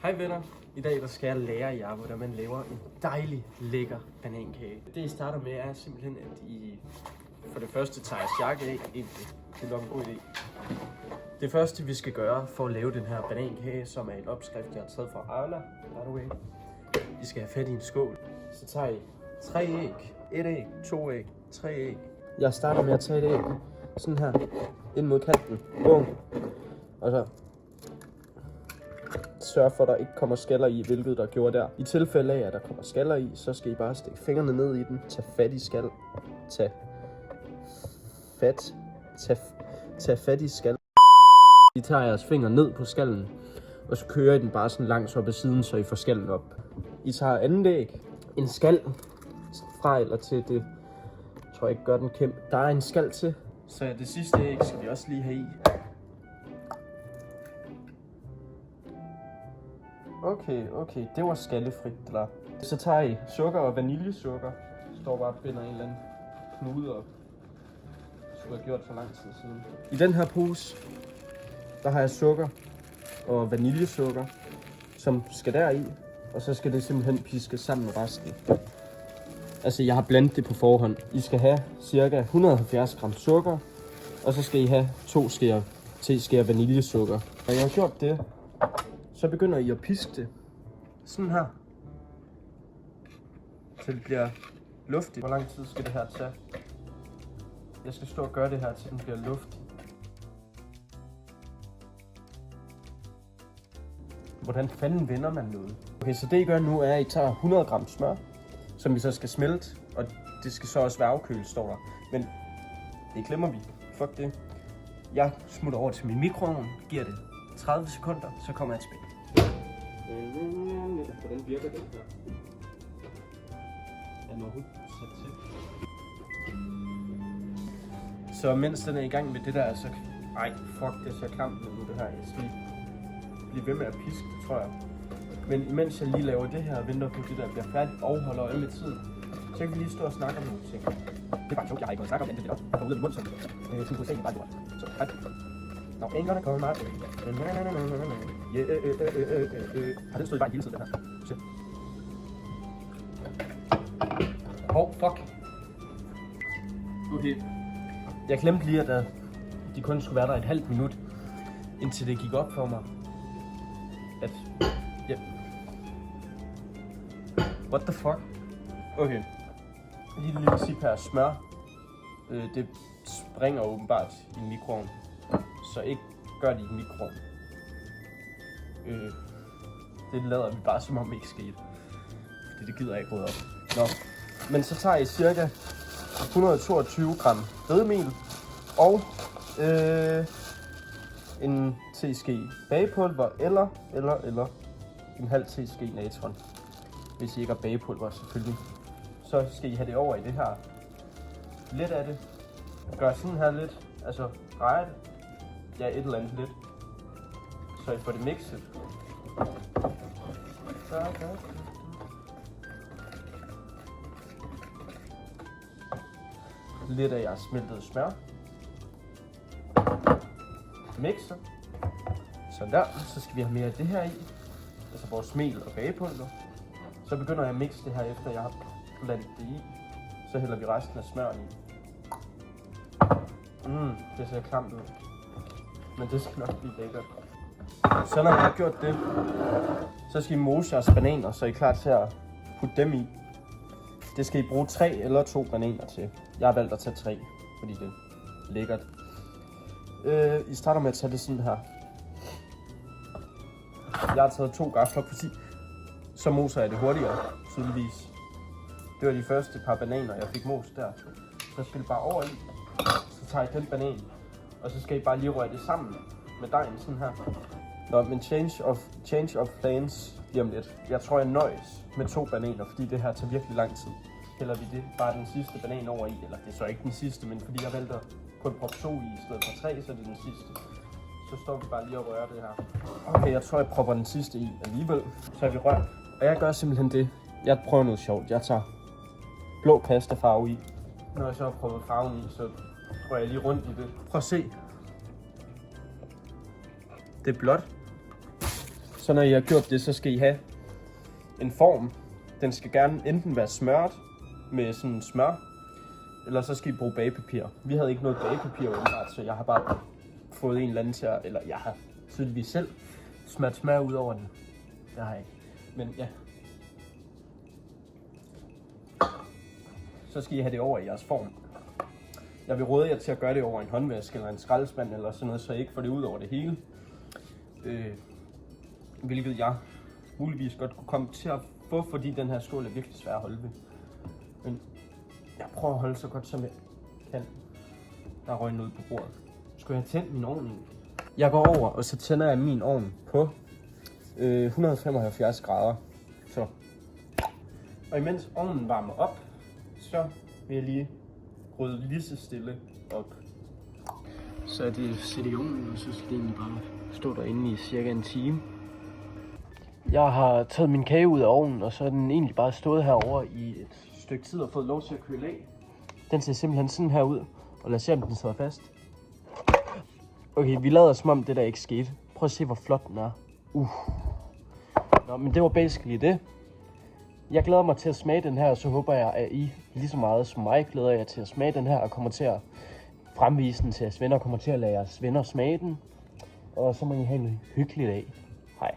Hej venner, i dag der skal jeg lære jer, hvordan man laver en dejlig, lækker banankage. Det I starter med er simpelthen, at I for det første tager jeres jakke af. Det er nok en god idé. Det første vi skal gøre for at lave den her banankage, som er en opskrift jeg har taget fra Arla, by the way. I skal have fat i en skål. Så tager I 3 æg, 1 æg, 2 æg, 3 æg. Jeg starter med at tage et æg, sådan her, ind mod kanten. Bum. Og så sørg for, at der ikke kommer skaller i, hvilket der gjorde der. I tilfælde af, at der kommer skaller i, så skal I bare stikke fingrene ned i den. Tag fat i skal. Tag fat i skal. I tager jeres finger ned på skallen, og så kører I den bare sådan langt op ad siden, så I får skallen op. I tager andet æg, en skal fra eller til det. Jeg tror ikke gør den kæmpe. Der er en skal til, så det sidste æg skal vi også lige have i. Okay, det var skallefrit, det der. Så tager I sukker og vaniljesukker. Står bare og binder en eller anden knude op. Det skulle have gjort for lang tid siden. I den her pose, der har jeg sukker og vaniljesukker, som skal deri. Og så skal det simpelthen piskes sammen med resten. Altså, jeg har blandet det på forhånd. I skal have cirka 170 gram sukker, og så skal I have 2 teskeer vaniljesukker. Når jeg har gjort det, så begynder I at piske det. Sådan her. Til det bliver luftigt. Hvor lang tid skal det her tage? Jeg skal stå og gøre det her, til den bliver luftig. Hvordan fanden vender man noget? Okay, så det I gør nu er, at I tager 100 gram smør, som vi så skal smelte. Og det skal så også være afkølet, står der. Men det glemmer vi. Fuck det. Jeg smutter over til min mikroovn, giver det 30 sekunder, så kommer jeg tilbage. Hvordan virker den her? Er den overhovedet sat til? Så mens den er i gang med det der, så... Ej, fuck, det ser klamt ud det her. Jeg skal blive ved med at piske det, tror jeg. Men imens jeg lige laver det her og venter på det der bliver færdigt og holder øje med tiden, så kan vi lige stå og snakke om nogle ting. Det er bare sjovt, jeg har ikke gået og snakket om det lidt op. Jeg får ud af min mund, som USA bare gjorde. Så hej. Nå, ain't gonna come out. Har den stået i vejen hele tiden, den her? Se. Fuck. Okay. Jeg glemte lige, at de kun skulle være der et halvt minut, indtil det gik op for mig, at... Ja. What the fuck? Okay. Lige et lille tip her. Smør. Det springer åbenbart i mikroovnen. Så ikke gør det i mikroovnen. Det lader vi bare som om ikke skete. Fordi det gider jeg ikke rydde op. Nå. Men så tager I cirka 122 gram hvedemel og en teske bagepulver eller en halv teske natron. Hvis I ikke har bagepulver selvfølgelig. Så skal I have det over i det her. Lidt af det. Gør sådan her lidt. Altså drejer det. Ja, et eller andet lidt. Så I får det mixet. Lidt af jeres smeltede smør. Mixer. Sådan der. Så skal vi have mere af det her i. Altså vores mel og bagepulver. Så begynder jeg at mixe det her efter jeg har blandet det i. Så hælder vi resten af smøren i. Det ser klamt ud. Men det skal nok blive lækkert. Så når jeg har gjort det, så skal I mose jeres bananer, så I er klar til at putte dem i. Det skal I bruge 3 eller 2 bananer til. Jeg har valgt at tage 3, fordi det er lækkert. I starter med at tage det sådan her. Jeg har taget 2 gafler, fordi så moser jeg det hurtigere, tydeligvis. Det var de første par bananer, jeg fik mos der. Så skal det bare over i. Så tager I den banan, og så skal I bare lige røre det sammen med dejen sådan her. Nå, men change of plans lige om lidt. Jeg tror, jeg nøjes med 2 bananer, fordi det her tager virkelig lang tid. Hælder vi det bare den sidste banan over i, eller det er så ikke den sidste, men fordi jeg valgte kun proppe 2 i stedet for 3, så er det den sidste. Så står vi bare lige og rører det her. Okay, jeg tror, jeg propper den sidste i alligevel. Så er vi rørt. Og jeg gør simpelthen det. Jeg prøver noget sjovt. Jeg tager blå pastafarve i. Når jeg så har proppet farven i, så rører jeg lige rundt i det. Prøv at se. Det er blåt. Så når I har gjort det, så skal I have en form. Den skal gerne enten være smørt med sådan smør, eller så skal I bruge bagepapir. Vi havde ikke noget bagepapir åbenbart, så jeg har bare fået en eller anden til at, eller jeg har tydeligvis selv smørt smør ud over den. Det har jeg ikke. Men ja. Så skal I have det over i jeres form. Jeg vil råde jer til at gøre det over en håndvask eller en skraldespand eller sådan noget, så I ikke får det ud over det hele. Hvilket jeg muligvis godt kunne komme til at få, fordi den her skål er virkelig svær at holde ved. Men jeg prøver at holde så godt som jeg kan. Der røg noget på bordet. Skulle jeg have tændt min ovn? Jeg går over, og så tænder jeg min ovn på 175 grader. Så. Og imens ovnen varmer op, så vil jeg lige rydde lige så stille op. Så er det sæt i ovnen, og så skal det egentlig bare stå derinde i cirka en time. Jeg har taget min kage ud af ovnen, og så er den egentlig bare stået herovre i et stykke tid og fået lov til at køle af. Den ser simpelthen sådan her ud, og lad os se, om den sidder fast. Okay, vi lader som om det der ikke skete. Prøv at se, hvor flot den er. Nå, men det var basically det. Jeg glæder mig til at smage den her, og så håber jeg, at I lige så meget som mig glæder jer til at smage den her, og kommer til at fremvise den til jeres venner, og kommer til at lade jeres venner smage den. Og så må I have en hyggelig dag. Hej.